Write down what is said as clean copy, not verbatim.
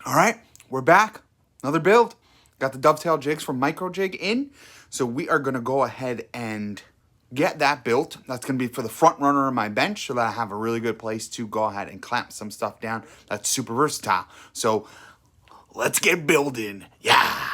All right, we're back. Another build. Got the Dovetail jigs from Microjig in. So we are going to go ahead and get that built. That's going to be for the front runner of my bench so that I have a really good place to go ahead and clamp some stuff down. That's super versatile. So let's get building. Yeah.